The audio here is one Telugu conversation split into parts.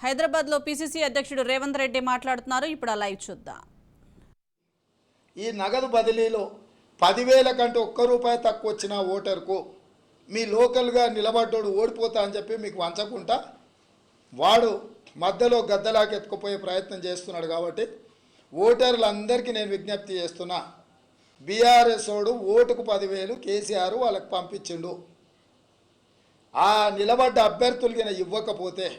హైదరాబాద్ లో పిసిసి అధ్యక్షుడు రేవంత్ రెడ్డి మాట్లాడుతున్నారు. ఇప్పుడు లైవ్ చూద్దాం. ఈ నగదు బదిలీలో 10,000 కంటే ₹1 తక్కువ వచ్చిన ఓటర్కు మీ లోకల్గా నిలబడ్డోడు ఓడిపోతా అని చెప్పి మీకు వంచకుండా వాడు మధ్యలో గద్దలాకి ఎత్తుకుపోయే ప్రయత్నం చేస్తున్నాడు. కాబట్టి ఓటర్లందరికీ నేను విజ్ఞప్తి చేస్తున్నా, బీఆర్ఎస్ ఓడు ఓటుకు 10,000 కేసీఆర్ వాళ్ళకి పంపించిండు. ఆ నిలబడ్డ అభ్యర్థులకి ఇవ్వకపోతే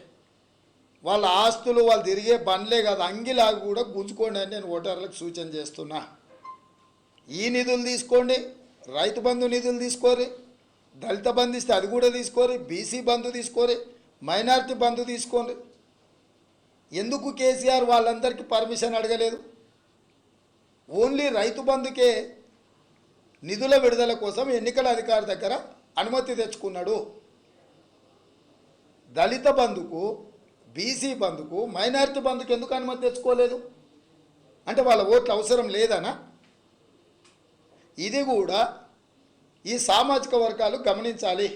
వాళ్ళ ఆస్తులు వాళ్ళు తిరిగే బండ్లే కాదు అంగిలాగా కూడా గుంజుకోండి అని నేను ఓటర్లకు సూచన చేస్తున్నా. ఈ నిధులు తీసుకోండి, రైతు బంధు నిధులు తీసుకోరి, దళిత బంధు ఇస్తే అది కూడా తీసుకోరి, బీసీ బంధు తీసుకోరి, మైనారిటీ బంధు తీసుకోండి. ఎందుకు కేసీఆర్ వాళ్ళందరికీ పర్మిషన్ అడగలేదు? ఓన్లీ రైతు బంధుకే నిధుల విడుదల కోసం ఎన్నికల అధికారి దగ్గర అనుమతి తెచ్చుకున్నాడు. దళిత బంధుకు, బీసీ బంధుకు, మైనారిటీ బంధుకు ఎందుకు అనుమతి తెచ్చుకోలేదు? అంటే వాళ్ళ ఓట్లు అవసరం లేదనా? ఇది కూడా ఈ సామాజిక వర్గాలు గమనించాలి.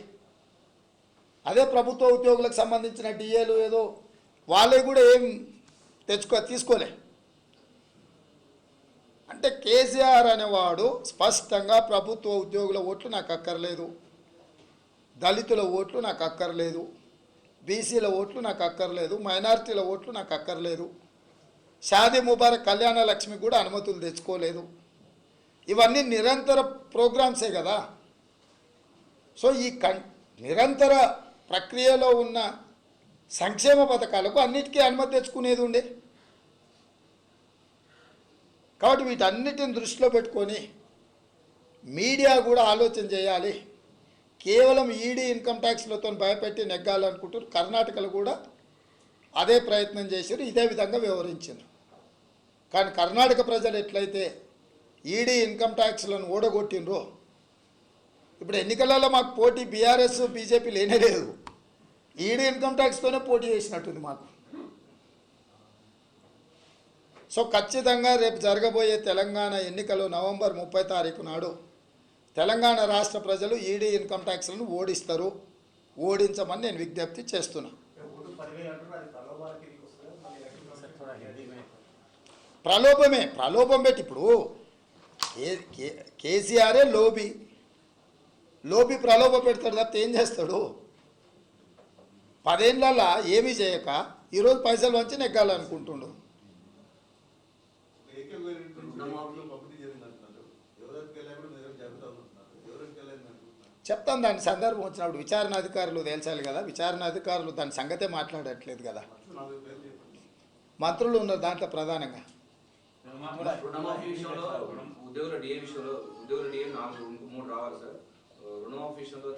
అదే ప్రభుత్వ ఉద్యోగులకు సంబంధించిన డిఏలు ఏదో వాళ్ళే కూడా ఏం తీసుకోలే. అంటే కేసీఆర్ అనేవాడు స్పష్టంగా ప్రభుత్వ ఉద్యోగుల ఓట్లు నాకు అక్కర్లేదు, దళితుల ఓట్లు నాకు అక్కర్లేదు, బీసీల ఓట్లు నాకు అక్కర్లేదు, మైనారిటీల ఓట్లు నాకు అక్కర్లేదు, షాదీ ముబారక్ కళ్యాణ లక్ష్మి కూడా అనుమతులు తెచ్చుకోలేదు. ఇవన్నీ నిరంతర ప్రోగ్రామ్సే కదా. సో ఈ నిరంతర ప్రక్రియలో ఉన్న సంక్షేమ పథకాలకు అన్నిటికీ అనుమతి తెచ్చుకునేది ఉండే. కాబట్టి వీటన్నిటిని దృష్టిలో పెట్టుకొని మీడియా కూడా ఆలోచన చేయాలి. కేవలం ఈడీ ఇన్కమ్ ట్యాక్స్లతో భయపెట్టి నెగ్గాలనుకుంటారు. కర్ణాటకలో కూడా అదే ప్రయత్నం చేశారు, ఇదే విధంగా వ్యవహరించారు. కానీ కర్ణాటక ప్రజలు ఎట్లయితే ఈడీ ఇన్కమ్ ట్యాక్స్లను ఓడగొట్టినరో, ఇప్పుడు ఎన్నికలలో మాకు పోటీ బీఆర్ఎస్ బీజేపీ లేనేలేదు, ఈడీ ఇన్కమ్ ట్యాక్స్తోనే పోటీ చేసినట్టుంది మాకు. సో ఖచ్చితంగా రేపు జరగబోయే తెలంగాణ ఎన్నికలు నవంబర్ 30 తారీఖు నాడు తెలంగాణ రాష్ట్ర ప్రజలు ఈడీ ఇన్కమ్ ట్యాక్స్లను ఓడిస్తారు. ఓడించమని నేను విజ్ఞప్తి చేస్తున్నా. ప్రలోభం పెట్టి ఇప్పుడు కేసీఆరే లోబి ప్రలోభ పెడతాడు తప్పితే ఏం చేస్తాడు? 10 ఏళ్ళ ఏమీ చేయక ఈరోజు పైసలు వంచి నెగ్గాలనుకుంటుండు. చెప్తాను, దాని సందర్భం వచ్చినప్పుడు విచారణ అధికారులు తేల్చాలి కదా. విచారణ అధికారులు దాని సంగతే మాట్లాడట్లేదు కదా, మంత్రులు ఉన్నారు దాంట్లో ప్రధానంగా. ఉద్యోగుల డిఏ విషయంలో 3 రావాలి సార్. రుణమాఫీ విషయంలో